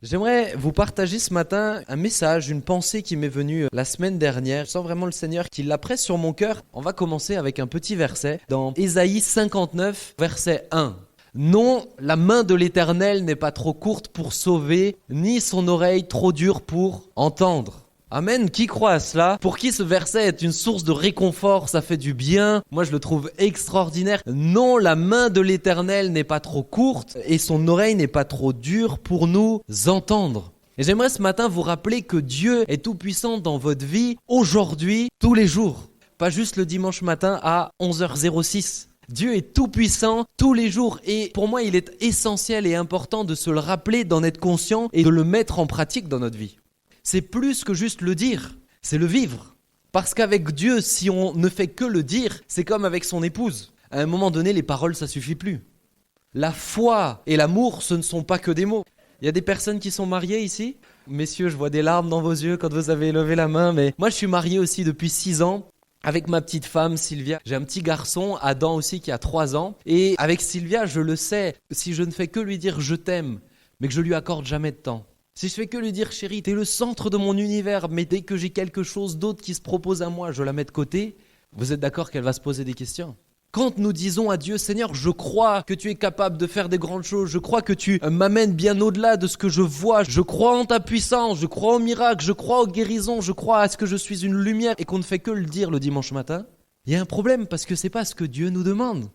J'aimerais vous partager ce matin un message, une pensée qui m'est venue la semaine dernière. Je sens vraiment le Seigneur qui la presse sur mon cœur. On va commencer avec un petit verset dans Ésaïe 59, verset 1. Non, la main de l'Éternel n'est pas trop courte pour sauver, ni son oreille trop dure pour entendre. Amen, qui croit à cela? Pour qui ce verset est une source de réconfort, ça fait du bien. Moi je le trouve extraordinaire. Non, la main de l'Éternel n'est pas trop courte et son oreille n'est pas trop dure pour nous entendre. Et j'aimerais ce matin vous rappeler que Dieu est tout puissant dans votre vie, aujourd'hui, tous les jours. Pas juste le dimanche matin à 11h06. Dieu est tout puissant tous les jours et pour moi il est essentiel et important de se le rappeler, d'en être conscient et de le mettre en pratique dans notre vie. C'est plus que juste le dire, c'est le vivre. Parce qu'avec Dieu, si on ne fait que le dire, c'est comme avec son épouse. À un moment donné, les paroles, ça suffit plus. La foi et l'amour, ce ne sont pas que des mots. Il y a des personnes qui sont mariées ici. Messieurs, je vois des larmes dans vos yeux quand vous avez levé la main. Mais moi, je suis marié aussi depuis 6 ans. Avec ma petite femme Sylvia, j'ai un petit garçon, Adam aussi, qui a 3 ans. Et avec Sylvia, je le sais, si je ne fais que lui dire « je t'aime », mais que je lui accorde jamais de temps. Si je fais que lui dire « chérie, t'es le centre de mon univers », mais dès que j'ai quelque chose d'autre qui se propose à moi, je la mets de côté, vous êtes d'accord qu'elle va se poser des questions? Quand nous disons à Dieu « Seigneur, je crois que tu es capable de faire des grandes choses, je crois que tu m'amènes bien au-delà de ce que je vois, je crois en ta puissance, je crois au miracle, je crois aux guérisons, je crois à ce que je suis une lumière » et qu'on ne fait que le dire le dimanche matin, il y a un problème parce que c'est pas ce que Dieu nous demande.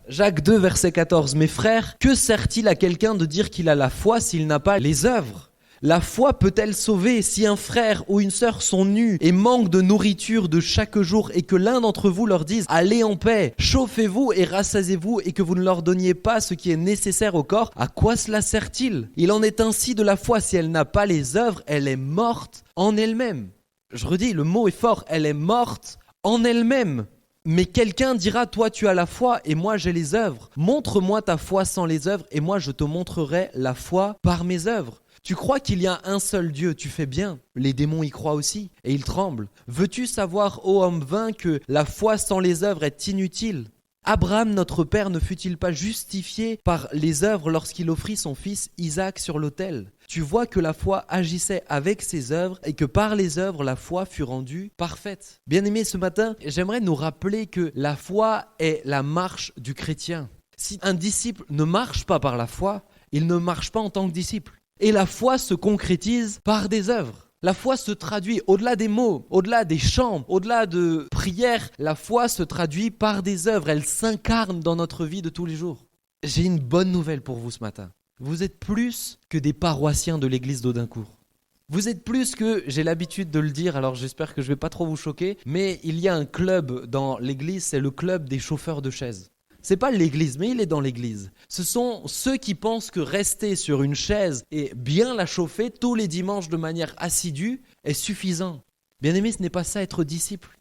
Jacques 2, verset 14, « Mes frères, que sert-il à quelqu'un de dire qu'il a la foi s'il n'a pas les œuvres ? La foi peut-elle sauver si un frère ou une sœur sont nus et manquent de nourriture de chaque jour et que l'un d'entre vous leur dise « Allez en paix, chauffez-vous et rassasiez-vous » et que vous ne leur donniez pas ce qui est nécessaire au corps, à quoi cela sert-il? Il en est ainsi de la foi, si elle n'a pas les œuvres, elle est morte en elle-même. Je redis, le mot est fort, elle est morte en elle-même. Mais quelqu'un dira, toi tu as la foi et moi j'ai les œuvres. Montre-moi ta foi sans les œuvres et moi je te montrerai la foi par mes œuvres. Tu crois qu'il y a un seul Dieu, tu fais bien. Les démons y croient aussi et ils tremblent. Veux-tu savoir, ô homme vain, que la foi sans les œuvres est inutile? Abraham, notre père, ne fut-il pas justifié par les œuvres lorsqu'il offrit son fils Isaac sur l'autel? Tu vois que la foi agissait avec ses œuvres et que par les œuvres, la foi fut rendue parfaite. Bien-aimés, ce matin, j'aimerais nous rappeler que la foi est la marche du chrétien. Si un disciple ne marche pas par la foi, il ne marche pas en tant que disciple. Et la foi se concrétise par des œuvres. La foi se traduit au-delà des mots, au-delà des chants, au-delà de prières. La foi se traduit par des œuvres. Elle s'incarne dans notre vie de tous les jours. J'ai une bonne nouvelle pour vous ce matin. Vous êtes plus que des paroissiens de l'église d'Audincourt. Vous êtes plus que, j'ai l'habitude de le dire, alors j'espère que je ne vais pas trop vous choquer, mais il y a un club dans l'église, c'est le club des chauffeurs de chaises. C'est pas l'église, mais il est dans l'église. Ce sont ceux qui pensent que rester sur une chaise et bien la chauffer tous les dimanches de manière assidue est suffisant. Bien aimé, ce n'est pas ça être disciple.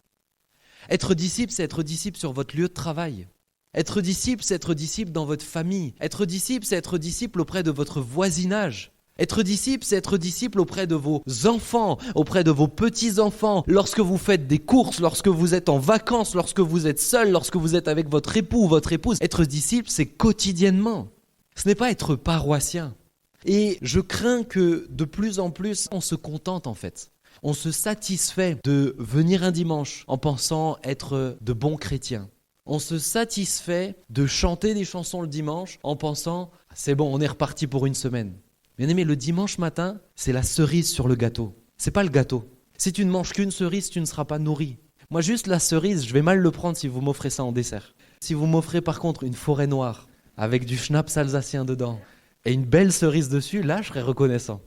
Être disciple, c'est être disciple sur votre lieu de travail. Être disciple, c'est être disciple dans votre famille. Être disciple, c'est être disciple auprès de votre voisinage. Être disciple, c'est être disciple auprès de vos enfants, auprès de vos petits-enfants, lorsque vous faites des courses, lorsque vous êtes en vacances, lorsque vous êtes seul, lorsque vous êtes avec votre époux ou votre épouse. Être disciple, c'est quotidiennement. Ce n'est pas être paroissien. Et je crains que de plus en plus, on se contente en fait. On se satisfait de venir un dimanche en pensant être de bons chrétiens. On se satisfait de chanter des chansons le dimanche en pensant « c'est bon, on est reparti pour une semaine ». Bien aimé, le dimanche matin, c'est la cerise sur le gâteau. C'est pas le gâteau. Si tu ne manges qu'une cerise, tu ne seras pas nourri. Moi, juste la cerise, je vais mal le prendre si vous m'offrez ça en dessert. Si vous m'offrez par contre une forêt noire avec du schnapps alsacien dedans et une belle cerise dessus, là, je serai reconnaissant.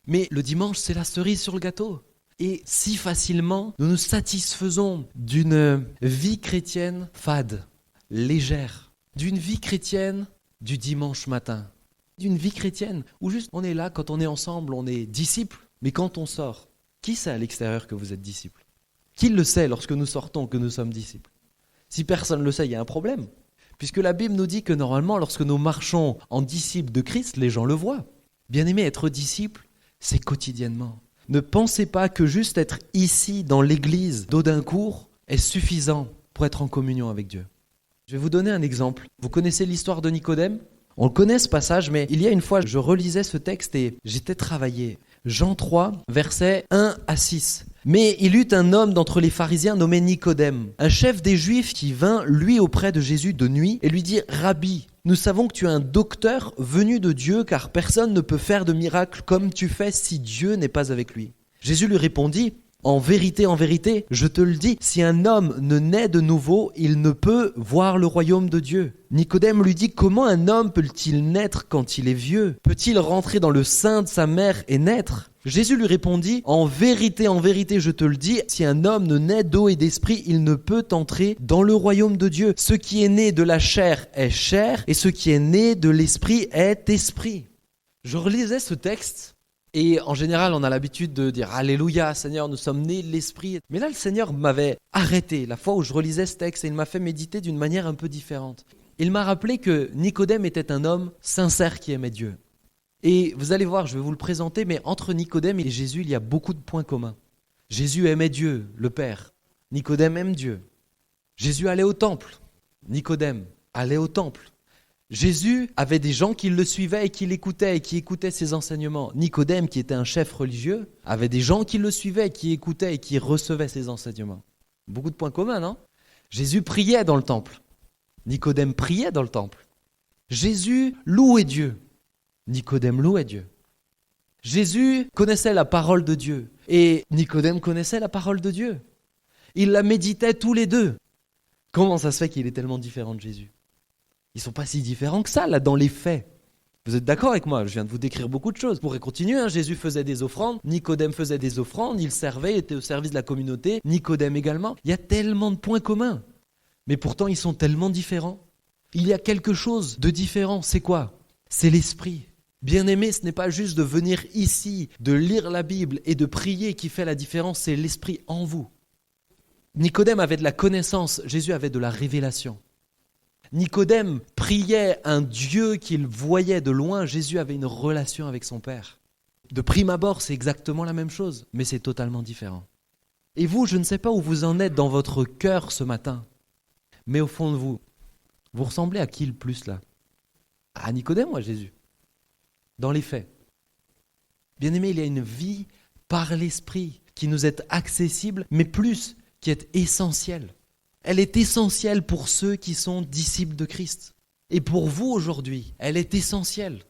Mais le dimanche, c'est la cerise sur le gâteau. Et si facilement, nous nous satisfaisons d'une vie chrétienne fade, légère, d'une vie chrétienne du dimanche matin. D'une vie chrétienne où juste on est là, quand on est ensemble, on est disciples, mais quand on sort, qui sait à l'extérieur que vous êtes disciples? Qui le sait lorsque nous sortons que nous sommes disciples? Si personne ne le sait, il y a un problème. Puisque la Bible nous dit que normalement, lorsque nous marchons en disciples de Christ, les gens le voient. Bien aimé, être disciple, c'est quotidiennement. Ne pensez pas que juste être ici dans l'église d'Audincourt est suffisant pour être en communion avec Dieu. Je vais vous donner un exemple. Vous connaissez l'histoire de Nicodème ? On connaît ce passage, mais il y a une fois, je relisais ce texte et j'étais travaillé. Jean 3, versets 1 à 6. Mais il eut un homme d'entre les pharisiens nommé Nicodème, un chef des Juifs qui vint, lui, auprès de Jésus de nuit et lui dit « Rabbi, nous savons que tu es un docteur venu de Dieu, car personne ne peut faire de miracle comme tu fais si Dieu n'est pas avec lui. » Jésus lui répondit « en vérité, je te le dis, si un homme ne naît de nouveau, il ne peut voir le royaume de Dieu. » Nicodème lui dit « Comment un homme peut-il naître quand il est vieux? Peut-il rentrer dans le sein de sa mère et naître ?» Jésus lui répondit « en vérité, je te le dis, si un homme ne naît d'eau et d'esprit, il ne peut entrer dans le royaume de Dieu. Ce qui est né de la chair est chair, et ce qui est né de l'esprit est esprit. » Je relisais ce texte. Et en général, on a l'habitude de dire « Alléluia, Seigneur, nous sommes nés de l'Esprit ». Mais là, le Seigneur m'avait arrêté la fois où je relisais ce texte et il m'a fait méditer d'une manière un peu différente. Il m'a rappelé que Nicodème était un homme sincère qui aimait Dieu. Et vous allez voir, je vais vous le présenter, mais entre Nicodème et Jésus, il y a beaucoup de points communs. Jésus aimait Dieu, le Père. Nicodème aime Dieu. Jésus allait au temple. Nicodème allait au temple. Jésus avait des gens qui le suivaient et qui l'écoutaient et qui écoutaient ses enseignements. Nicodème, qui était un chef religieux, avait des gens qui le suivaient, qui écoutaient et qui recevaient ses enseignements. Beaucoup de points communs, non? Jésus priait dans le temple. Nicodème priait dans le temple. Jésus louait Dieu. Nicodème louait Dieu. Jésus connaissait la parole de Dieu et Nicodème connaissait la parole de Dieu. Ils la méditaient tous les deux. Comment ça se fait qu'il est tellement différent de Jésus? Ils ne sont pas si différents que ça, là, dans les faits. Vous êtes d'accord avec moi? Je viens de vous décrire beaucoup de choses. Vous pourrez continuer, hein. Jésus faisait des offrandes, Nicodème faisait des offrandes, il servait, il était au service de la communauté, Nicodème également. Il y a tellement de points communs. Mais pourtant, ils sont tellement différents. Il y a quelque chose de différent. C'est quoi? C'est l'esprit. Bien-aimé, ce n'est pas juste de venir ici, de lire la Bible et de prier qui fait la différence, c'est l'esprit en vous. Nicodème avait de la connaissance, Jésus avait de la révélation. Nicodème priait un Dieu qu'il voyait de loin, Jésus avait une relation avec son Père. De prime abord, c'est exactement la même chose, mais c'est totalement différent. Et vous, je ne sais pas où vous en êtes dans votre cœur ce matin, mais au fond de vous, vous ressemblez à qui le plus là? À Nicodème ou à Jésus? Dans les faits. Bien-aimé, il y a une vie par l'esprit qui nous est accessible, mais plus, qui est essentielle. Elle est essentielle pour ceux qui sont disciples de Christ. Et pour vous aujourd'hui, elle est essentielle.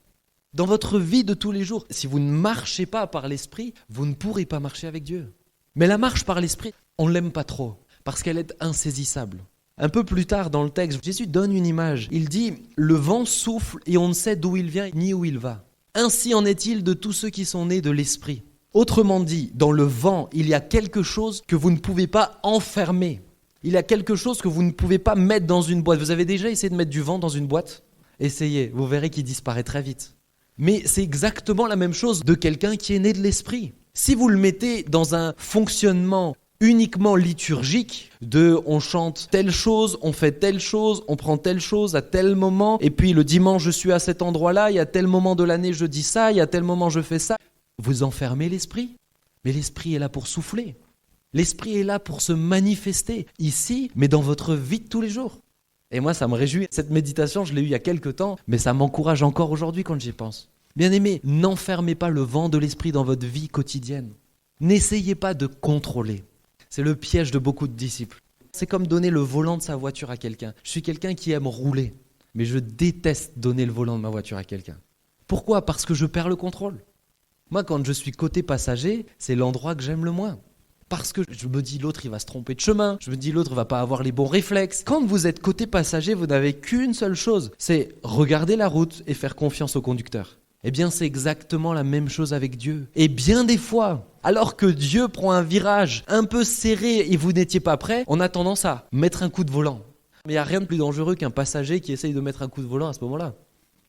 Dans votre vie de tous les jours, si vous ne marchez pas par l'esprit, vous ne pourrez pas marcher avec Dieu. Mais la marche par l'esprit, on ne l'aime pas trop, parce qu'elle est insaisissable. Un peu plus tard dans le texte, Jésus donne une image. Il dit « Le vent souffle et on ne sait d'où il vient ni où il va. Ainsi en est-il de tous ceux qui sont nés de l'esprit. » Autrement dit, dans le vent, il y a quelque chose que vous ne pouvez pas enfermer. Il y a quelque chose que vous ne pouvez pas mettre dans une boîte. Vous avez déjà essayé de mettre du vent dans une boîte? Essayez, vous verrez qu'il disparaît très vite. Mais c'est exactement la même chose de quelqu'un qui est né de l'esprit. Si vous le mettez dans un fonctionnement uniquement liturgique, on chante telle chose, on fait telle chose, on prend telle chose à tel moment, et puis le dimanche je suis à cet endroit-là, il y a tel moment de l'année je dis ça, il y a tel moment je fais ça. Vous enfermez l'esprit, mais l'esprit est là pour souffler. L'esprit est là pour se manifester ici, mais dans votre vie de tous les jours. Et moi, ça me réjouit. Cette méditation, je l'ai eue il y a quelques temps, mais ça m'encourage encore aujourd'hui quand j'y pense. Bien-aimés, n'enfermez pas le vent de l'esprit dans votre vie quotidienne. N'essayez pas de contrôler. C'est le piège de beaucoup de disciples. C'est comme donner le volant de sa voiture à quelqu'un. Je suis quelqu'un qui aime rouler, mais je déteste donner le volant de ma voiture à quelqu'un. Pourquoi? Parce que je perds le contrôle. Moi, quand je suis côté passager, c'est l'endroit que j'aime le moins. Parce que je me dis l'autre il va se tromper de chemin, je me dis l'autre va pas avoir les bons réflexes. Quand vous êtes côté passager, vous n'avez qu'une seule chose, c'est regarder la route et faire confiance au conducteur. Eh bien c'est exactement la même chose avec Dieu. Et bien des fois, alors que Dieu prend un virage un peu serré et vous n'étiez pas prêt, on a tendance à mettre un coup de volant. Mais il n'y a rien de plus dangereux qu'un passager qui essaye de mettre un coup de volant à ce moment-là.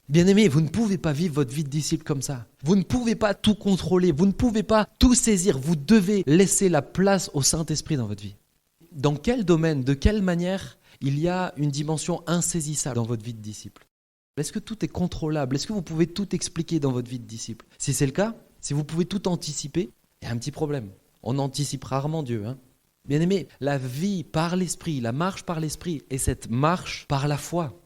Bien-aimés, vous ne pouvez pas vivre votre vie de disciple comme ça. Vous ne pouvez pas tout contrôler, vous ne pouvez pas tout saisir. Vous devez laisser la place au Saint-Esprit dans votre vie. Dans quel domaine, de quelle manière il y a une dimension insaisissable dans votre vie de disciple? Est-ce que tout est contrôlable? Est-ce que vous pouvez tout expliquer dans votre vie de disciple? Si c'est le cas, si vous pouvez tout anticiper, il y a un petit problème. On anticipe rarement Dieu. Bien-aimés, la vie par l'Esprit, la marche par l'Esprit et cette marche par la foi.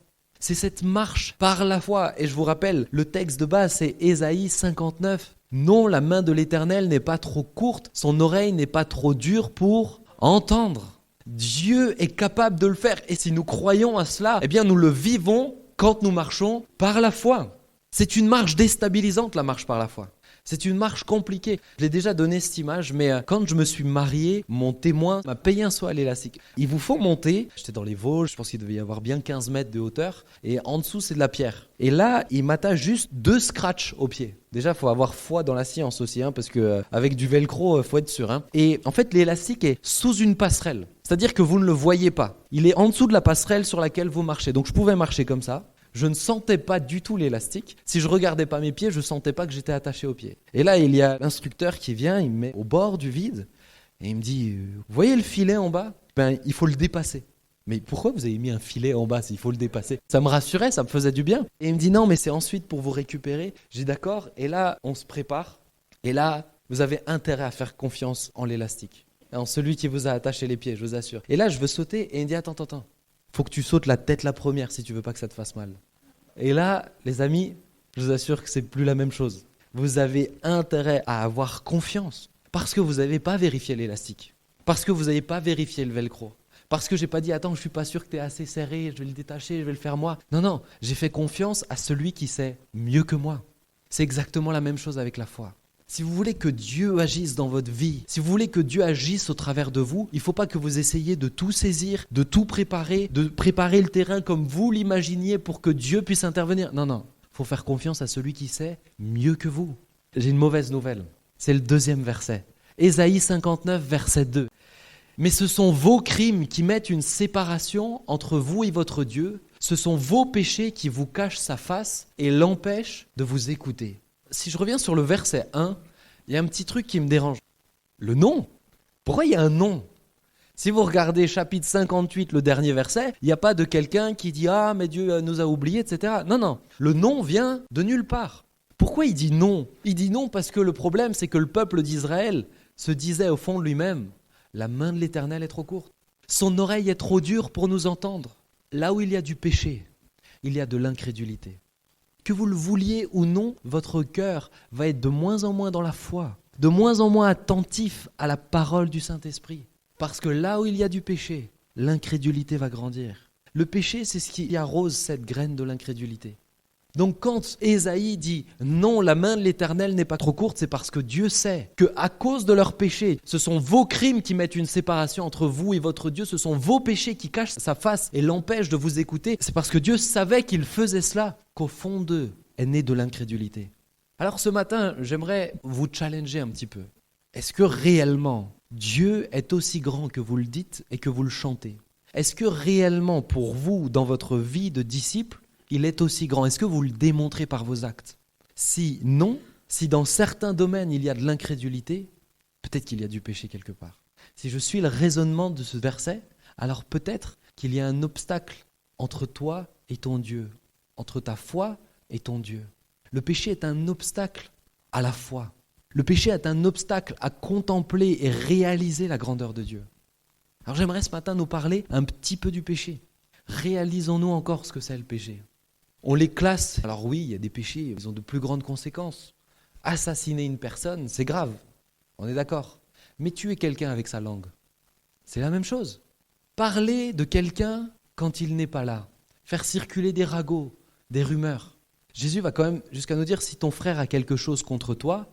C'est cette marche par la foi. Et je vous rappelle, le texte de base, c'est Ésaïe 59. Non, la main de l'Éternel n'est pas trop courte, son oreille n'est pas trop dure pour entendre. Dieu est capable de le faire. Et si nous croyons à cela, eh bien nous le vivons quand nous marchons par la foi. C'est une marche déstabilisante, la marche par la foi. C'est une marche compliquée. Je l'ai déjà donné cette image, mais quand je me suis marié, mon témoin m'a payé un saut à l'élastique. Il vous faut monter, j'étais dans les Vosges, je pense qu'il devait y avoir bien 15 mètres de hauteur, et en dessous c'est de la pierre. Et là, il m'attache juste 2 scratchs au pied. Déjà, il faut avoir foi dans la science aussi, parce qu'avec du velcro, il faut être sûr. Et en fait, l'élastique est sous une passerelle. C'est-à-dire que vous ne le voyez pas. Il est en dessous de la passerelle sur laquelle vous marchez. Donc je pouvais marcher comme ça. Je ne sentais pas du tout l'élastique. Si je regardais pas mes pieds, je ne sentais pas que j'étais attaché aux pieds. Et là, il y a l'instructeur qui vient, il me met au bord du vide et il me dit « Vous voyez le filet en bas ? Il faut le dépasser. » Mais pourquoi vous avez mis un filet en bas s'il faut le dépasser ? Ça me rassurait, ça me faisait du bien. Et il me dit « Non, mais c'est ensuite pour vous récupérer. » J'ai dit « D'accord. » Et là, on se prépare. Et là, vous avez intérêt à faire confiance en l'élastique. En celui qui vous a attaché les pieds, je vous assure. Et là, je veux sauter et il me dit « Attends. Faut que tu sautes la tête la première si tu veux pas que ça te fasse mal. » Et là, les amis, je vous assure que c'est plus la même chose. Vous avez intérêt à avoir confiance parce que vous n'avez pas vérifié l'élastique, parce que vous n'avez pas vérifié le velcro, parce que j'ai pas dit « Attends, je suis pas sûr que tu es assez serré, je vais le détacher, je vais le faire moi. » Non, j'ai fait confiance à celui qui sait mieux que moi. C'est exactement la même chose avec la foi. Si vous voulez que Dieu agisse dans votre vie, si vous voulez que Dieu agisse au travers de vous, il ne faut pas que vous essayiez de tout saisir, de tout préparer, de préparer le terrain comme vous l'imaginiez pour que Dieu puisse intervenir. Non, il faut faire confiance à celui qui sait mieux que vous. J'ai une mauvaise nouvelle, c'est le 2e verset. Ésaïe 59, verset 2. Mais ce sont vos crimes qui mettent une séparation entre vous et votre Dieu. Ce sont vos péchés qui vous cachent sa face et l'empêchent de vous écouter. Si je reviens sur le verset 1, il y a un petit truc qui me dérange. Le nom. Pourquoi il y a un nom ? Si vous regardez chapitre 58, le dernier verset, il n'y a pas de quelqu'un qui dit « Ah, mais Dieu nous a oubliés, etc. » Non. Le nom vient de nulle part. Pourquoi il dit non ? Il dit non parce que le problème, c'est que le peuple d'Israël se disait au fond de lui-même « La main de l'Éternel est trop courte. Son oreille est trop dure pour nous entendre. » Là où il y a du péché, il y a de l'incrédulité. Que vous le vouliez ou non, votre cœur va être de moins en moins dans la foi, de moins en moins attentif à la parole du Saint-Esprit. Parce que là où il y a du péché, l'incrédulité va grandir. Le péché, c'est ce qui arrose cette graine de l'incrédulité. Donc quand Ésaïe dit « Non, la main de l'Éternel n'est pas trop courte », c'est parce que Dieu sait qu'à cause de leurs péchés, ce sont vos crimes qui mettent une séparation entre vous et votre Dieu, ce sont vos péchés qui cachent sa face et l'empêchent de vous écouter. C'est parce que Dieu savait qu'il faisait cela qu'au fond d'eux est née de l'incrédulité. Alors ce matin, j'aimerais vous challenger un petit peu. Est-ce que réellement Dieu est aussi grand que vous le dites et que vous le chantez ? Est-ce que réellement pour vous, dans votre vie de disciple, il est aussi grand? Est-ce que vous le démontrez par vos actes? Si non, si dans certains domaines il y a de l'incrédulité, peut-être qu'il y a du péché quelque part. Si je suis le raisonnement de ce verset, alors peut-être qu'il y a un obstacle entre toi et ton Dieu, entre ta foi et ton Dieu. Le péché est un obstacle à la foi. Le péché est un obstacle à contempler et réaliser la grandeur de Dieu. Alors j'aimerais ce matin nous parler un petit peu du péché. Réalisons-nous encore ce que c'est le péché. On les classe. Alors oui, il y a des péchés, ils ont de plus grandes conséquences. Assassiner une personne, c'est grave. On est d'accord. Mais tuer quelqu'un avec sa langue, c'est la même chose. Parler de quelqu'un quand il n'est pas là. Faire circuler des ragots, des rumeurs. Jésus va quand même jusqu'à nous dire, si ton frère a quelque chose contre toi,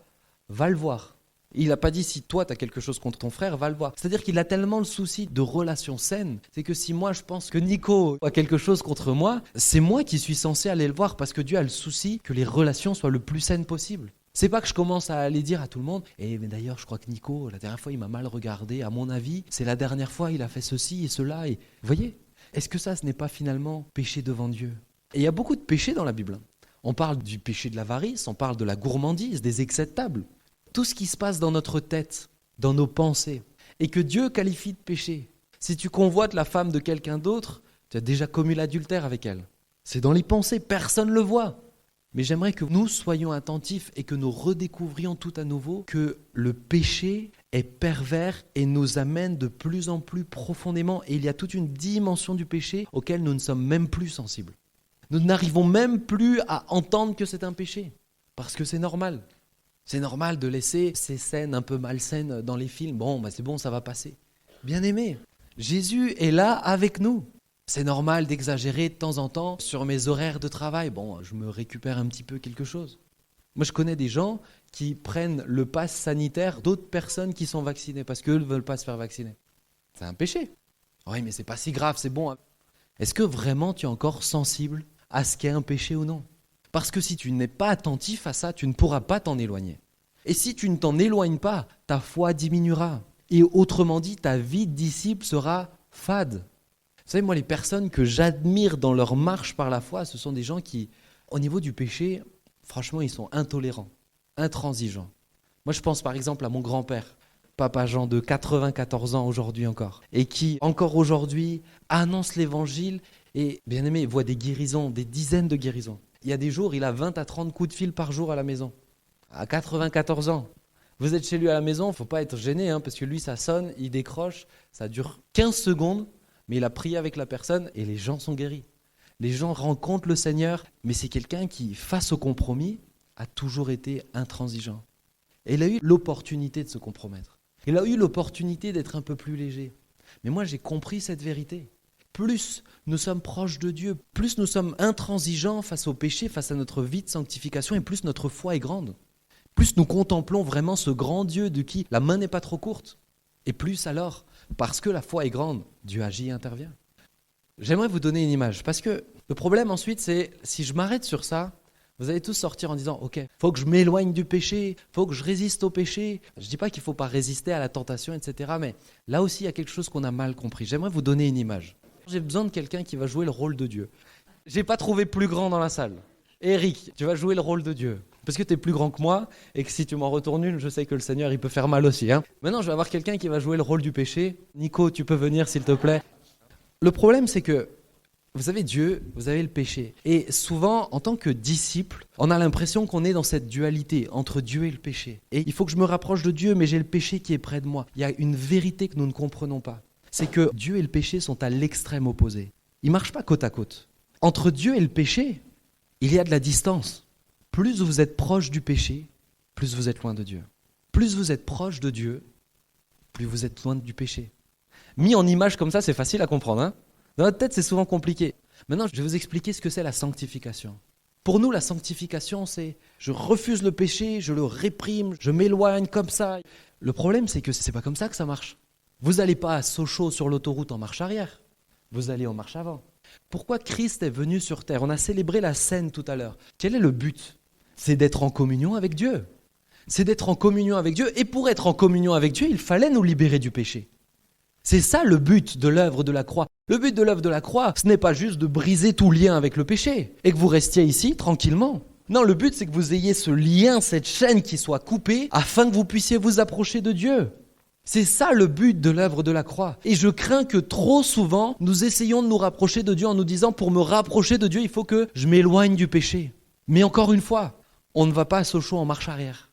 va le voir. Il n'a pas dit si toi tu as quelque chose contre ton frère, va le voir. C'est-à-dire qu'il a tellement le souci de relations saines, c'est que si moi je pense que Nico a quelque chose contre moi, c'est moi qui suis censé aller le voir parce que Dieu a le souci que les relations soient le plus saines possible. C'est pas que je commence à aller dire à tout le monde « mais d'ailleurs je crois que Nico, la dernière fois il m'a mal regardé, à mon avis, c'est la dernière fois il a fait ceci et cela. » Et vous voyez, est-ce que ça ce n'est pas finalement péché devant Dieu? Et il y a beaucoup de péchés dans la Bible. On parle du péché de l'avarice, on parle de la gourmandise, des excès de table. Tout ce qui se passe dans notre tête, dans nos pensées, et que Dieu qualifie de péché. Si tu convoites la femme de quelqu'un d'autre, tu as déjà commis l'adultère avec elle. C'est dans les pensées, personne ne le voit. Mais j'aimerais que nous soyons attentifs et que nous redécouvrions tout à nouveau que le péché est pervers et nous amène de plus en plus profondément. Et il y a toute une dimension du péché auquel nous ne sommes même plus sensibles. Nous n'arrivons même plus à entendre que c'est un péché, parce que c'est normal. C'est normal de laisser ces scènes un peu malsaines dans les films. Bon, c'est bon, ça va passer. Bien aimé, Jésus est là avec nous. C'est normal d'exagérer de temps en temps sur mes horaires de travail. Bon, je me récupère un petit peu quelque chose. Moi, je connais des gens qui prennent le pass sanitaire d'autres personnes qui sont vaccinées parce qu'eux ne veulent pas se faire vacciner. C'est un péché. Oui, mais c'est pas si grave, c'est bon. Est-ce que vraiment tu es encore sensible à ce qu'est un péché ou non? Parce que si tu n'es pas attentif à ça, tu ne pourras pas t'en éloigner. Et si tu ne t'en éloignes pas, ta foi diminuera. Et autrement dit, ta vie de disciple sera fade. Vous savez, moi, les personnes que j'admire dans leur marche par la foi, ce sont des gens qui, au niveau du péché, franchement, ils sont intolérants, intransigeants. Moi, je pense par exemple à mon grand-père, Papa Jean, de 94 ans aujourd'hui encore, et qui, encore aujourd'hui, annonce l'évangile et, bien aimé, voit des guérisons, des dizaines de guérisons. Il y a des jours, il a 20 à 30 coups de fil par jour à la maison, à 94 ans. Vous êtes chez lui à la maison, il ne faut pas être gêné, parce que lui, ça sonne, il décroche, ça dure 15 secondes, mais il a prié avec la personne et les gens sont guéris. Les gens rencontrent le Seigneur, mais c'est quelqu'un qui, face au compromis, a toujours été intransigeant. Et il a eu l'opportunité de se compromettre. Il a eu l'opportunité d'être un peu plus léger. Mais moi, j'ai compris cette vérité. Plus nous sommes proches de Dieu, plus nous sommes intransigeants face au péché, face à notre vie de sanctification, et plus notre foi est grande. Plus nous contemplons vraiment ce grand Dieu de qui la main n'est pas trop courte. Et plus alors, parce que la foi est grande, Dieu agit et intervient. J'aimerais vous donner une image, parce que le problème ensuite, c'est si je m'arrête sur ça, vous allez tous sortir en disant « Ok, il faut que je m'éloigne du péché, il faut que je résiste au péché. » Je ne dis pas qu'il ne faut pas résister à la tentation, etc. Mais là aussi, il y a quelque chose qu'on a mal compris. J'aimerais vous donner une image. J'ai besoin de quelqu'un qui va jouer le rôle de Dieu. Je n'ai pas trouvé plus grand dans la salle. Eric, tu vas jouer le rôle de Dieu. Parce que tu es plus grand que moi et que si tu m'en retournes une, je sais que le Seigneur, il peut faire mal aussi. Maintenant, je vais avoir quelqu'un qui va jouer le rôle du péché. Nico, tu peux venir, s'il te plaît. Le problème, c'est que, vous avez Dieu, vous avez le péché. Et souvent, en tant que disciple, on a l'impression qu'on est dans cette dualité entre Dieu et le péché. Et il faut que je me rapproche de Dieu, mais j'ai le péché qui est près de moi. Il y a une vérité que nous ne comprenons pas. C'est que Dieu et le péché sont à l'extrême opposé. Ils ne marchent pas côte à côte. Entre Dieu et le péché, il y a de la distance. Plus vous êtes proche du péché, plus vous êtes loin de Dieu. Plus vous êtes proche de Dieu, plus vous êtes loin du péché. Mis en image comme ça, c'est facile à comprendre. Dans notre tête, c'est souvent compliqué. Maintenant, je vais vous expliquer ce que c'est la sanctification. Pour nous, la sanctification, c'est je refuse le péché, je le réprime, je m'éloigne comme ça. Le problème, c'est que ce n'est pas comme ça que ça marche. Vous n'allez pas à Sochaux sur l'autoroute en marche arrière. Vous allez en marche avant. Pourquoi Christ est venu sur terre? On a célébré la scène tout à l'heure. Quel est le but? C'est d'être en communion avec Dieu. C'est d'être en communion avec Dieu. Et pour être en communion avec Dieu, il fallait nous libérer du péché. C'est ça le but de l'œuvre de la croix. Le but de l'œuvre de la croix, ce n'est pas juste de briser tout lien avec le péché et que vous restiez ici tranquillement. Non, le but c'est que vous ayez ce lien, cette chaîne qui soit coupée afin que vous puissiez vous approcher de Dieu. C'est ça le but de l'œuvre de la croix. Et je crains que trop souvent, nous essayons de nous rapprocher de Dieu en nous disant pour me rapprocher de Dieu, il faut que je m'éloigne du péché. Mais encore une fois, on ne va pas à Sochaux en marche arrière.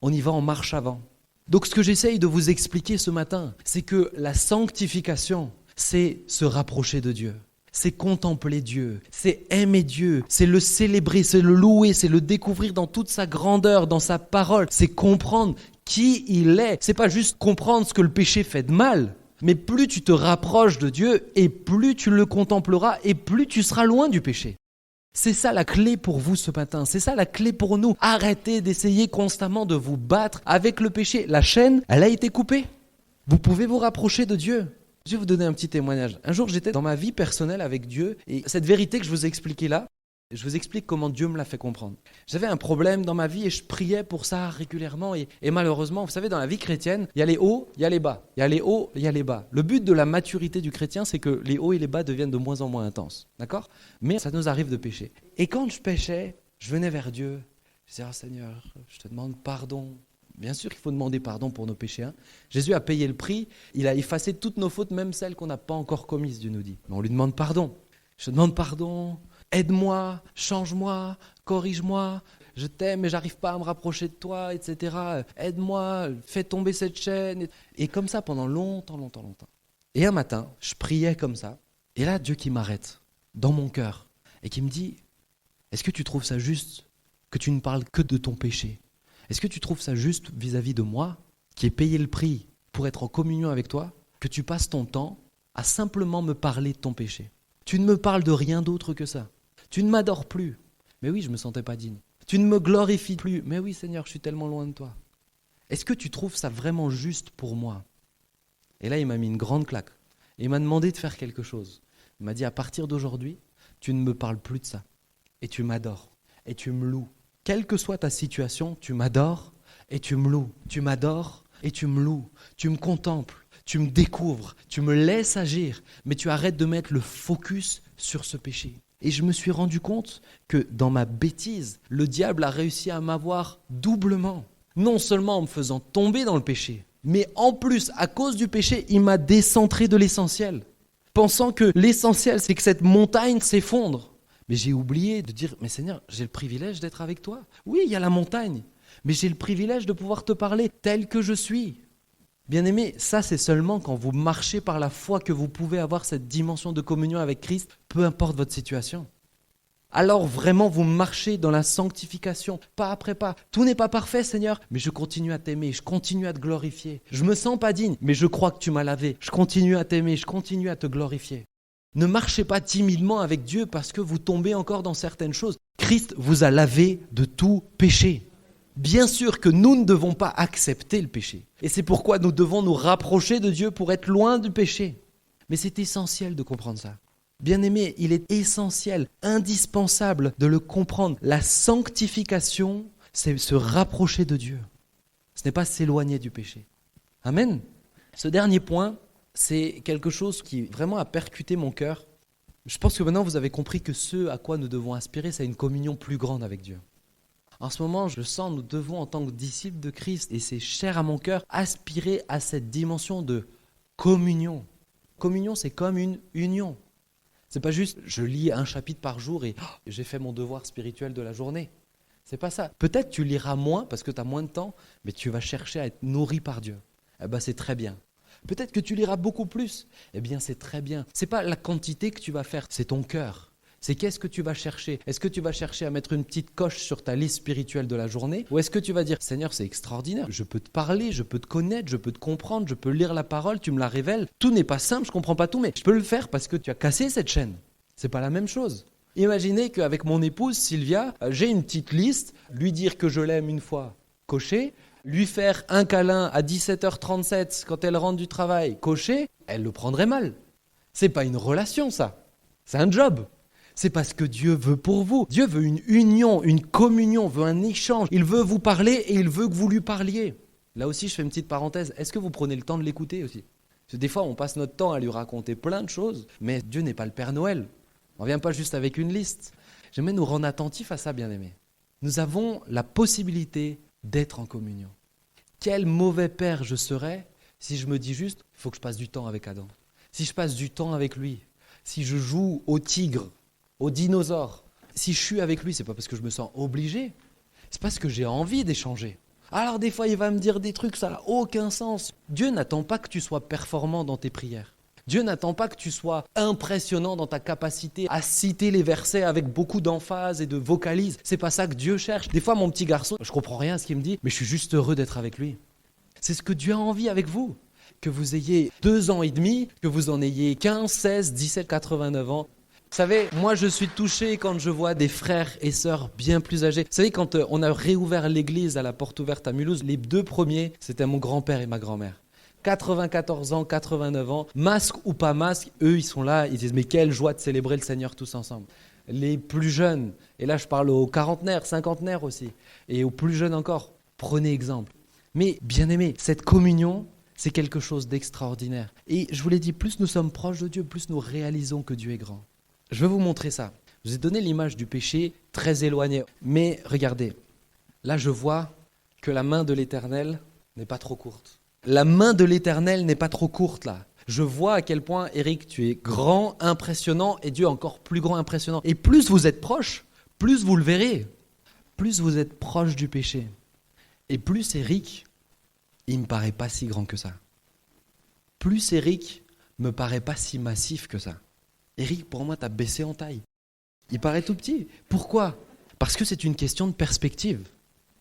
On y va en marche avant. Donc ce que j'essaye de vous expliquer ce matin, c'est que la sanctification, c'est se rapprocher de Dieu. C'est contempler Dieu, c'est aimer Dieu, c'est le célébrer, c'est le louer, c'est le découvrir dans toute sa grandeur, dans sa parole. C'est comprendre qui il est. C'est pas juste comprendre ce que le péché fait de mal, mais plus tu te rapproches de Dieu et plus tu le contempleras et plus tu seras loin du péché. C'est ça la clé pour vous ce matin, c'est ça la clé pour nous. Arrêtez d'essayer constamment de vous battre avec le péché. La chaîne, elle a été coupée. Vous pouvez vous rapprocher de Dieu. Je vais vous donner un petit témoignage. Un jour, j'étais dans ma vie personnelle avec Dieu et cette vérité que je vous ai expliquée là, je vous explique comment Dieu me l'a fait comprendre. J'avais un problème dans ma vie et je priais pour ça régulièrement et malheureusement, vous savez, dans la vie chrétienne, il y a les hauts, il y a les bas. Il y a les hauts, il y a les bas. Le but de la maturité du chrétien, c'est que les hauts et les bas deviennent de moins en moins intenses. D'accord? Mais ça nous arrive de pécher. Et quand je péchais, je venais vers Dieu. Je disais, « Oh Seigneur, je te demande pardon. » Bien sûr qu'il faut demander pardon pour nos péchés. Jésus a payé le prix. Il a effacé toutes nos fautes, même celles qu'on n'a pas encore commises, Dieu nous dit. Mais on lui demande pardon. Je te demande pardon. Aide-moi, change-moi, corrige-moi, je t'aime mais j'arrive pas à me rapprocher de toi, etc. Aide-moi, fais tomber cette chaîne. Et comme ça pendant longtemps. Et un matin, je priais comme ça. Et là, Dieu qui m'arrête dans mon cœur et qui me dit, est-ce que tu trouves ça juste que tu ne parles que de ton péché? Est-ce que tu trouves ça juste vis-à-vis de moi, qui ai payé le prix pour être en communion avec toi, que tu passes ton temps à simplement me parler de ton péché? Tu ne me parles de rien d'autre que ça. Tu ne m'adores plus. Mais oui, je ne me sentais pas digne. Tu ne me glorifies plus. Mais oui, Seigneur, je suis tellement loin de toi. Est-ce que tu trouves ça vraiment juste pour moi? Et là, il m'a mis une grande claque. Et il m'a demandé de faire quelque chose. Il m'a dit, à partir d'aujourd'hui, tu ne me parles plus de ça. Et tu m'adores. Et tu me loues. Quelle que soit ta situation, tu m'adores et tu me loues. Tu m'adores et tu me loues. Tu me contemples. Tu me découvres. Tu me laisses agir. Mais tu arrêtes de mettre le focus sur ce péché. Et je me suis rendu compte que dans ma bêtise, le diable a réussi à m'avoir doublement. Non seulement en me faisant tomber dans le péché, mais en plus, à cause du péché, il m'a décentré de l'essentiel. Pensant que l'essentiel, c'est que cette montagne s'effondre. Mais j'ai oublié de dire, mais Seigneur, j'ai le privilège d'être avec toi. Oui, il y a la montagne, mais j'ai le privilège de pouvoir te parler tel que je suis. Bien-aimés, ça c'est seulement quand vous marchez par la foi que vous pouvez avoir cette dimension de communion avec Christ, peu importe votre situation. Alors vraiment vous marchez dans la sanctification, pas après pas. Tout n'est pas parfait Seigneur, mais je continue à t'aimer, je continue à te glorifier. Je me sens pas digne, mais je crois que tu m'as lavé. Je continue à t'aimer, je continue à te glorifier. Ne marchez pas timidement avec Dieu parce que vous tombez encore dans certaines choses. Christ vous a lavé de tout péché. Bien sûr que nous ne devons pas accepter le péché. Et c'est pourquoi nous devons nous rapprocher de Dieu pour être loin du péché. Mais c'est essentiel de comprendre ça. Bien-aimé, il est essentiel, indispensable de le comprendre. La sanctification, c'est se rapprocher de Dieu. Ce n'est pas s'éloigner du péché. Amen. Ce dernier point, c'est quelque chose qui vraiment a percuté mon cœur. Je pense que maintenant vous avez compris que ce à quoi nous devons aspirer, c'est une communion plus grande avec Dieu. En ce moment, je sens, nous devons en tant que disciples de Christ, et c'est cher à mon cœur, aspirer à cette dimension de communion. Communion, c'est comme une union. C'est pas juste, je lis un chapitre par jour et j'ai fait mon devoir spirituel de la journée. C'est pas ça. Peut-être tu liras moins parce que tu as moins de temps, mais tu vas chercher à être nourri par Dieu. Eh ben, c'est très bien. Peut-être que tu liras beaucoup plus. Eh bien, c'est très bien. C'est pas la quantité que tu vas faire, c'est ton cœur. C'est qu'est-ce que tu vas chercher? Est-ce que tu vas chercher à mettre une petite coche sur ta liste spirituelle de la journée? Ou est-ce que tu vas dire, Seigneur, c'est extraordinaire, je peux te parler, je peux te connaître, je peux te comprendre, je peux lire la parole, tu me la révèles. Tout n'est pas simple, je ne comprends pas tout, mais je peux le faire parce que tu as cassé cette chaîne. C'est pas la même chose. Imaginez qu'avec mon épouse Sylvia, j'ai une petite liste, lui dire que je l'aime une fois, coché, lui faire un câlin à 17h37 quand elle rentre du travail, coché, elle le prendrait mal. C'est pas une relation ça, c'est un job. C'est parce que Dieu veut pour vous. Dieu veut une union, une communion, veut un échange. Il veut vous parler et il veut que vous lui parliez. Là aussi, je fais une petite parenthèse. Est-ce que vous prenez le temps de l'écouter aussi? Parce que des fois, on passe notre temps à lui raconter plein de choses, mais Dieu n'est pas le Père Noël. On ne vient pas juste avec une liste. J'aimerais nous rendre attentifs à ça, bien-aimés. Nous avons la possibilité d'être en communion. Quel mauvais père je serais si je me dis juste, il faut que je passe du temps avec Adam. Si je passe du temps avec lui, si je joue au tigre, aux dinosaures. Si je suis avec lui, c'est pas parce que je me sens obligé, c'est parce que j'ai envie d'échanger. Alors des fois, il va me dire des trucs, ça n'a aucun sens. Dieu n'attend pas que tu sois performant dans tes prières. Dieu n'attend pas que tu sois impressionnant dans ta capacité à citer les versets avec beaucoup d'emphase et de vocalise. C'est pas ça que Dieu cherche. Des fois, mon petit garçon, je comprends rien à ce qu'il me dit, mais je suis juste heureux d'être avec lui. C'est ce que Dieu a envie avec vous. Que vous ayez 2 ans et demi, que vous en ayez 15, 16, 17, 89 ans. Vous savez, moi je suis touché quand je vois des frères et sœurs bien plus âgés. Vous savez, quand on a réouvert l'église à la porte ouverte à Mulhouse, les 2 premiers, c'était mon grand-père et ma grand-mère. 94 ans, 89 ans, masque ou pas masque, eux ils sont là, ils disent mais quelle joie de célébrer le Seigneur tous ensemble. Les plus jeunes, et là je parle aux quarantenaires, cinquantenaires aussi, et aux plus jeunes encore, prenez exemple. Mais bien aimé, cette communion, c'est quelque chose d'extraordinaire. Et je vous l'ai dit, plus nous sommes proches de Dieu, plus nous réalisons que Dieu est grand. Je vais vous montrer ça. Je vous ai donné l'image du péché très éloigné. Mais regardez, là je vois que la main de l'Éternel n'est pas trop courte. La main de l'Éternel n'est pas trop courte là. Je vois à quel point, Eric, tu es grand, impressionnant, et Dieu encore plus grand, impressionnant. Et plus vous êtes proche, plus vous le verrez. Plus vous êtes proche du péché. Et plus Eric, il ne me paraît pas si grand que ça. Plus Eric me paraît pas si massif que ça. Eric, pour moi, tu as baissé en taille. Il paraît tout petit. Pourquoi ? Parce que c'est une question de perspective.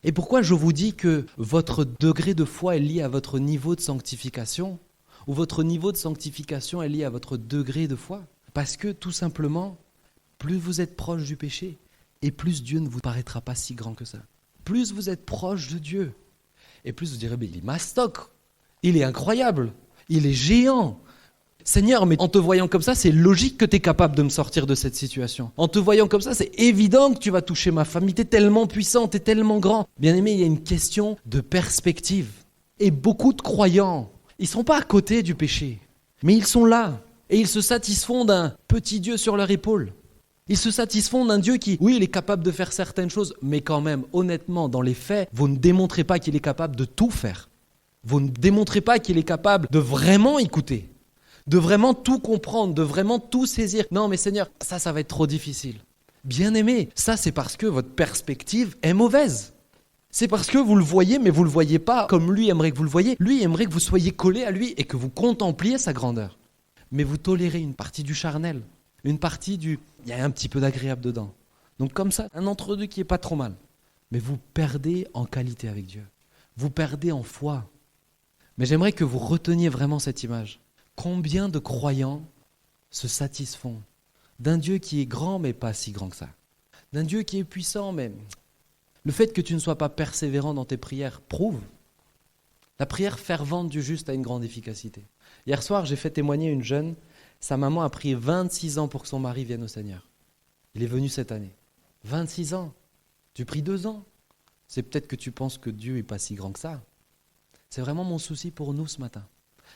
Et pourquoi je vous dis que votre degré de foi est lié à votre niveau de sanctification, ou votre niveau de sanctification est lié à votre degré de foi ? Parce que tout simplement, plus vous êtes proche du péché, et plus Dieu ne vous paraîtra pas si grand que ça. Plus vous êtes proche de Dieu, et plus vous direz, mais il est mastoc, il est incroyable, il est géant. Seigneur, mais en te voyant comme ça, c'est logique que tu es capable de me sortir de cette situation. En te voyant comme ça, c'est évident que tu vas toucher ma famille. Tu es tellement puissant, tu es tellement grand. Bien aimé, il y a une question de perspective. Et beaucoup de croyants, ils ne sont pas à côté du péché, mais ils sont là. Et ils se satisfont d'un petit Dieu sur leur épaule. Ils se satisfont d'un Dieu qui, oui, il est capable de faire certaines choses, mais quand même, honnêtement, dans les faits, vous ne démontrez pas qu'il est capable de tout faire. Vous ne démontrez pas qu'il est capable de vraiment écouter. De vraiment tout comprendre, de vraiment tout saisir. Non mais Seigneur, ça va être trop difficile. Bien aimé, ça c'est parce que votre perspective est mauvaise. C'est parce que vous le voyez, mais vous ne le voyez pas comme lui aimerait que vous le voyiez. Lui aimerait que vous soyez collé à lui et que vous contempliez sa grandeur. Mais vous tolérez une partie du charnel, une partie du... Il y a un petit peu d'agréable dedans. Donc comme ça, un entre-deux qui n'est pas trop mal. Mais vous perdez en qualité avec Dieu. Vous perdez en foi. Mais j'aimerais que vous reteniez vraiment cette image. Combien de croyants se satisfont d'un Dieu qui est grand mais pas si grand que ça, d'un Dieu qui est puissant mais le fait que tu ne sois pas persévérant dans tes prières prouve. La prière fervente du juste a une grande efficacité. Hier soir, j'ai fait témoigner une jeune, sa maman a pris 26 ans pour que son mari vienne au Seigneur. Il est venu cette année. 26 ans. Tu pries 2 ans. C'est peut-être que tu penses que Dieu n'est pas si grand que ça. C'est vraiment mon souci pour nous ce matin.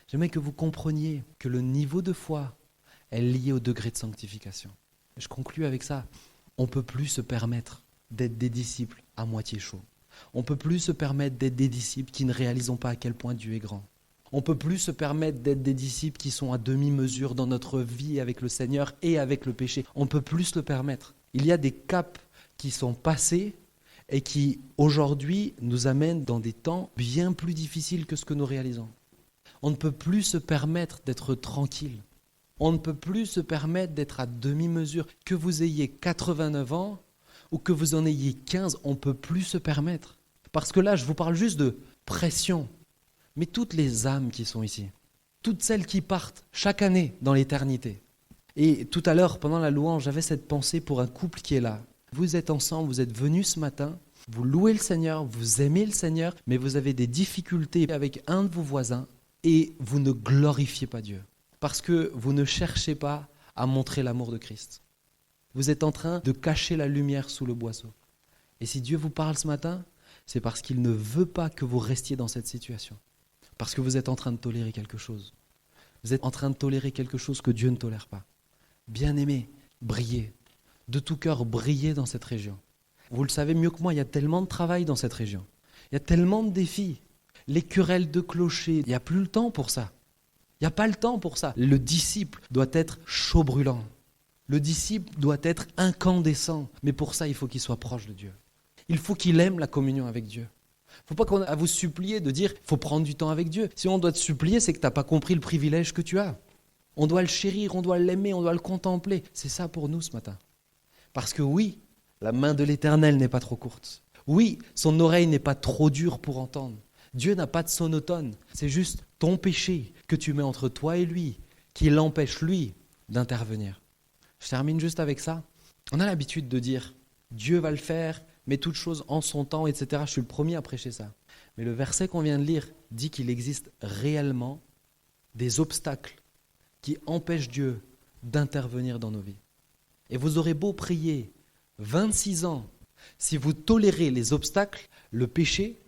J'aimerais que vous compreniez que le niveau de foi est lié au degré de sanctification. Je conclue avec ça. On ne peut plus se permettre d'être des disciples à moitié chauds. On ne peut plus se permettre d'être des disciples qui ne réalisons pas à quel point Dieu est grand. On ne peut plus se permettre d'être des disciples qui sont à demi-mesure dans notre vie avec le Seigneur et avec le péché. On ne peut plus se le permettre. Il y a des caps qui sont passés et qui, aujourd'hui, nous amènent dans des temps bien plus difficiles que ce que nous réalisons. On ne peut plus se permettre d'être tranquille. On ne peut plus se permettre d'être à demi-mesure. Que vous ayez 89 ans ou que vous en ayez 15, on ne peut plus se permettre. Parce que là, je vous parle juste de pression. Mais toutes les âmes qui sont ici, toutes celles qui partent chaque année dans l'éternité. Et tout à l'heure, pendant la louange, j'avais cette pensée pour un couple qui est là. Vous êtes ensemble, vous êtes venus ce matin, vous louez le Seigneur, vous aimez le Seigneur, mais vous avez des difficultés avec un de vos voisins. Et vous ne glorifiez pas Dieu, parce que vous ne cherchez pas à montrer l'amour de Christ. Vous êtes en train de cacher la lumière sous le boisseau. Et si Dieu vous parle ce matin, c'est parce qu'il ne veut pas que vous restiez dans cette situation. Parce que vous êtes en train de tolérer quelque chose. Vous êtes en train de tolérer quelque chose que Dieu ne tolère pas. Bien-aimés, brillez. De tout cœur, brillez dans cette région. Vous le savez mieux que moi, il y a tellement de travail dans cette région. Il y a tellement de défis. Les querelles de clochers, il n'y a plus le temps pour ça. Il n'y a pas le temps pour ça. Le disciple doit être chaud brûlant. Le disciple doit être incandescent. Mais pour ça, il faut qu'il soit proche de Dieu. Il faut qu'il aime la communion avec Dieu. Il ne faut pas qu'on ait à vous supplier de dire « il faut prendre du temps avec Dieu ». Si on doit te supplier, c'est que tu n'as pas compris le privilège que tu as. On doit le chérir, on doit l'aimer, on doit le contempler. C'est ça pour nous ce matin. Parce que oui, la main de l'Éternel n'est pas trop courte. Oui, son oreille n'est pas trop dure pour entendre. Dieu n'a pas de sonotone, c'est juste ton péché que tu mets entre toi et lui, qui l'empêche lui d'intervenir. Je termine juste avec ça. On a l'habitude de dire, Dieu va le faire, mais toute chose en son temps, etc. Je suis le premier à prêcher ça. Mais le verset qu'on vient de lire dit qu'il existe réellement des obstacles qui empêchent Dieu d'intervenir dans nos vies. Et vous aurez beau prier 26 ans, si vous tolérez les obstacles, le péché,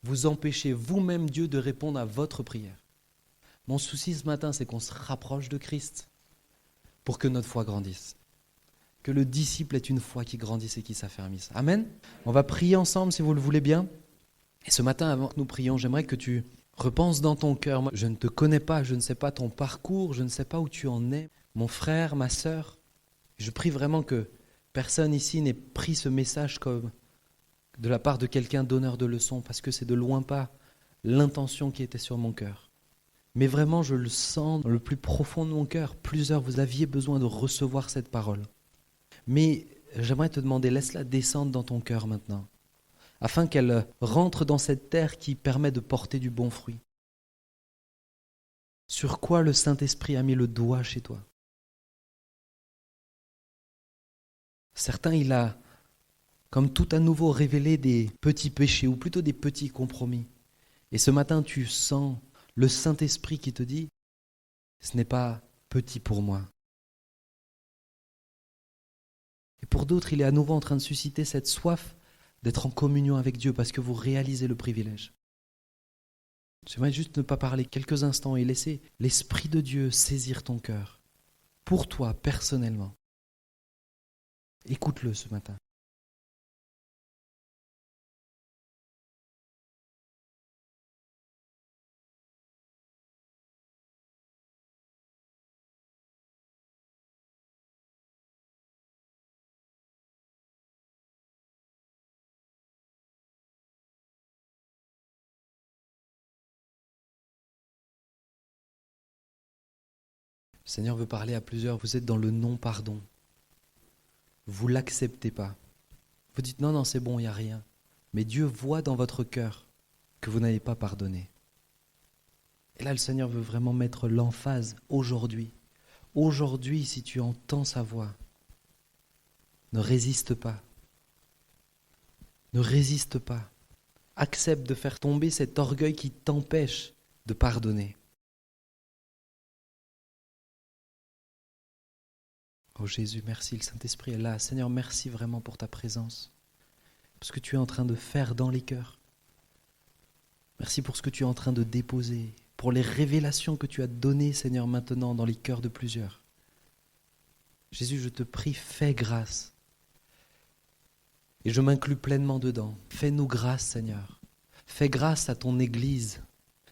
vous empêchez vous-même Dieu de répondre à votre prière. Mon souci ce matin, c'est qu'on se rapproche de Christ pour que notre foi grandisse. Que le disciple ait une foi qui grandisse et qui s'affermisse. Amen. On va prier ensemble si vous le voulez bien. Et ce matin, avant que nous prions, j'aimerais que tu repenses dans ton cœur. Moi, je ne te connais pas, je ne sais pas ton parcours, je ne sais pas où tu en es. Mon frère, ma sœur, je prie vraiment que personne ici n'ait pris ce message comme de la part de quelqu'un donneur de leçons, parce que c'est de loin pas l'intention qui était sur mon cœur. Mais vraiment, je le sens dans le plus profond de mon cœur. Plusieurs, vous aviez besoin de recevoir cette parole. Mais j'aimerais te demander, laisse-la descendre dans ton cœur maintenant, afin qu'elle rentre dans cette terre qui permet de porter du bon fruit. Sur quoi le Saint-Esprit a mis le doigt chez toi? Certains, il a, comme tout à nouveau, révélé des petits péchés, ou plutôt des petits compromis. Et ce matin, tu sens le Saint-Esprit qui te dit, ce n'est pas petit pour moi. Et pour d'autres, il est à nouveau en train de susciter cette soif d'être en communion avec Dieu parce que vous réalisez le privilège. J'aimerais juste ne pas parler quelques instants et laisser l'Esprit de Dieu saisir ton cœur, pour toi personnellement. Écoute-le ce matin. Le Seigneur veut parler à plusieurs, vous êtes dans le non-pardon. Vous ne l'acceptez pas. Vous dites non, non, c'est bon, il n'y a rien. Mais Dieu voit dans votre cœur que vous n'avez pas pardonné. Et là, le Seigneur veut vraiment mettre l'emphase aujourd'hui. Aujourd'hui, si tu entends sa voix, ne résiste pas. Ne résiste pas. Accepte de faire tomber cet orgueil qui t'empêche de pardonner. Oh Jésus, merci, le Saint-Esprit est là. Seigneur, merci vraiment pour ta présence, pour ce que tu es en train de faire dans les cœurs. Merci pour ce que tu es en train de déposer, pour les révélations que tu as données, Seigneur, maintenant dans les cœurs de plusieurs. Jésus, je te prie, fais grâce. Et je m'inclus pleinement dedans. Fais-nous grâce, Seigneur. Fais grâce à ton Église.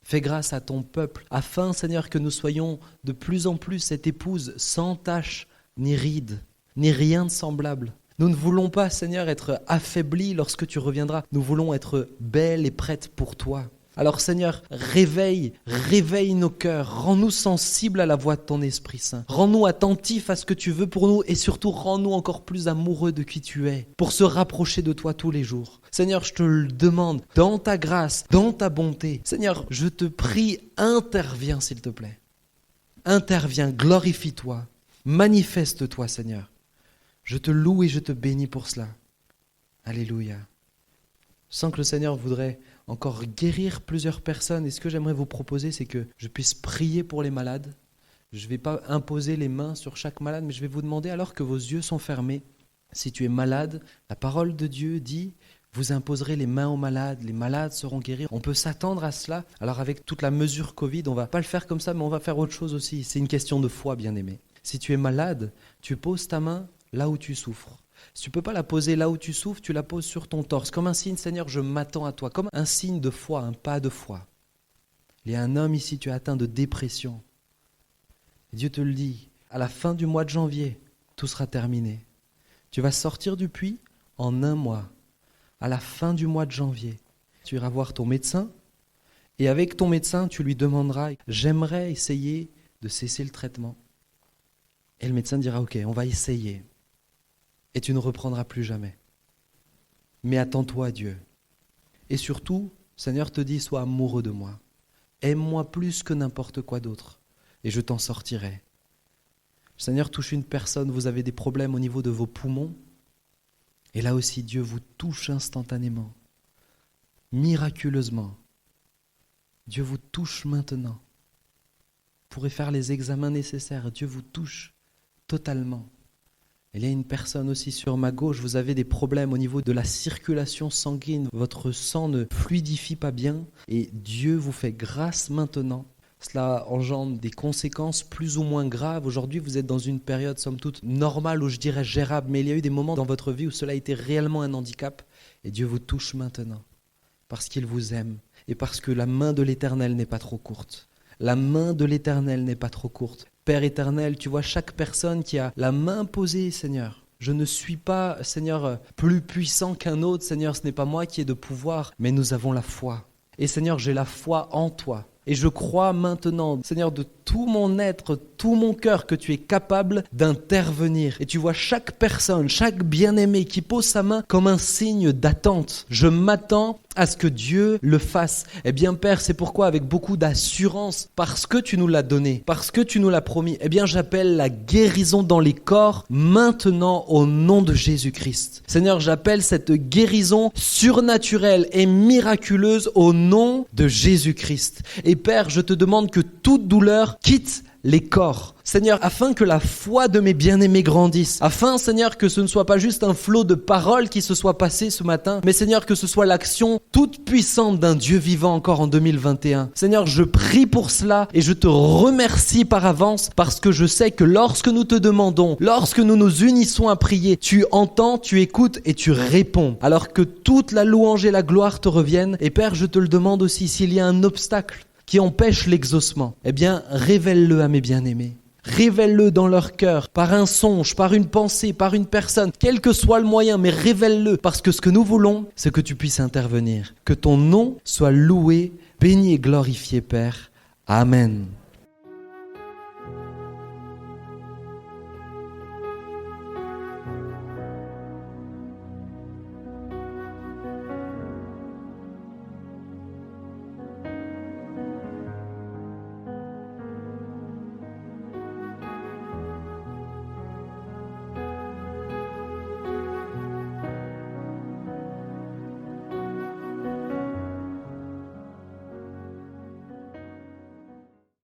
Fais grâce à ton peuple, afin, Seigneur, que nous soyons de plus en plus cette épouse sans tache, ni ride, ni rien de semblable. Nous ne voulons pas, Seigneur, être affaiblis lorsque tu reviendras. Nous voulons être belles et prêtes pour toi. Alors, Seigneur, réveille nos cœurs. Rends-nous sensibles à la voix de ton Esprit Saint. Rends-nous attentifs à ce que tu veux pour nous et surtout, rends-nous encore plus amoureux de qui tu es pour se rapprocher de toi tous les jours. Seigneur, je te le demande, dans ta grâce, dans ta bonté. Seigneur, je te prie, interviens s'il te plaît. Interviens, glorifie-toi. Manifeste-toi, Seigneur. Je te loue et je te bénis pour cela. Alléluia. Je sens que le Seigneur voudrait encore guérir plusieurs personnes. Et ce que j'aimerais vous proposer, c'est que je puisse prier pour les malades. Je ne vais pas imposer les mains sur chaque malade, mais je vais vous demander, alors que vos yeux sont fermés, si tu es malade, la parole de Dieu dit, vous imposerez les mains aux malades, les malades seront guéris. On peut s'attendre à cela. Alors avec toute la mesure Covid, on ne va pas le faire comme ça, mais on va faire autre chose aussi. C'est une question de foi, bien-aimé. Si tu es malade, tu poses ta main là où tu souffres. Si tu ne peux pas la poser là où tu souffres, tu la poses sur ton torse. Comme un signe, Seigneur, je m'attends à toi. Comme un signe de foi, un pas de foi. Il y a un homme ici, tu es atteint de dépression. Et Dieu te le dit, à la fin du mois de janvier, tout sera terminé. Tu vas sortir du puits en 1 mois. À la fin du mois de janvier, tu iras voir ton médecin. Et avec ton médecin, tu lui demanderas, j'aimerais essayer de cesser le traitement. Et le médecin dira, ok, on va essayer. Et tu ne reprendras plus jamais. Mais attends-toi à Dieu. Et surtout, Seigneur te dit, sois amoureux de moi. Aime-moi plus que n'importe quoi d'autre. Et je t'en sortirai. Seigneur touche une personne, vous avez des problèmes au niveau de vos poumons. Et là aussi, Dieu vous touche instantanément. Miraculeusement. Dieu vous touche maintenant. Vous pourrez faire les examens nécessaires. Dieu vous touche totalement. Il y a une personne aussi sur ma gauche, vous avez des problèmes au niveau de la circulation sanguine, votre sang ne fluidifie pas bien et Dieu vous fait grâce maintenant. Cela engendre des conséquences plus ou moins graves. Aujourd'hui, vous êtes dans une période somme toute normale ou je dirais gérable, mais il y a eu des moments dans votre vie où cela a été réellement un handicap et Dieu vous touche maintenant parce qu'il vous aime et parce que la main de l'Éternel n'est pas trop courte. La main de l'Éternel n'est pas trop courte. Père éternel, tu vois chaque personne qui a la main posée, Seigneur. Je ne suis pas, Seigneur, plus puissant qu'un autre, Seigneur, ce n'est pas moi qui ai de pouvoir, mais nous avons la foi. Et Seigneur, j'ai la foi en toi. Et je crois maintenant, Seigneur, de tout mon être, tout mon cœur que tu es capable d'intervenir. Et tu vois chaque personne, chaque bien-aimé qui pose sa main comme un signe d'attente. Je m'attends à ce que Dieu le fasse. Eh bien, Père, c'est pourquoi avec beaucoup d'assurance, parce que tu nous l'as donné, parce que tu nous l'as promis, eh bien, j'appelle la guérison dans les corps maintenant au nom de Jésus-Christ. Seigneur, j'appelle cette guérison surnaturelle et miraculeuse au nom de Jésus-Christ. Et Père, je te demande que toute douleur quitte les corps. Seigneur, afin que la foi de mes bien-aimés grandisse, afin, Seigneur, que ce ne soit pas juste un flot de paroles qui se soit passé ce matin, mais Seigneur, que ce soit l'action toute puissante d'un Dieu vivant encore en 2021. Seigneur, je prie pour cela et je te remercie par avance parce que je sais que lorsque nous te demandons, lorsque nous nous unissons à prier, tu entends, tu écoutes et tu réponds. Alors que toute la louange et la gloire te reviennent. Et Père, je te le demande aussi, s'il y a un obstacle qui empêche l'exaucement, eh bien, révèle-le à mes bien-aimés. Révèle-le dans leur cœur, par un songe, par une pensée, par une personne, quel que soit le moyen, mais révèle-le, parce que ce que nous voulons, c'est que tu puisses intervenir. Que ton nom soit loué, béni et glorifié, Père. Amen.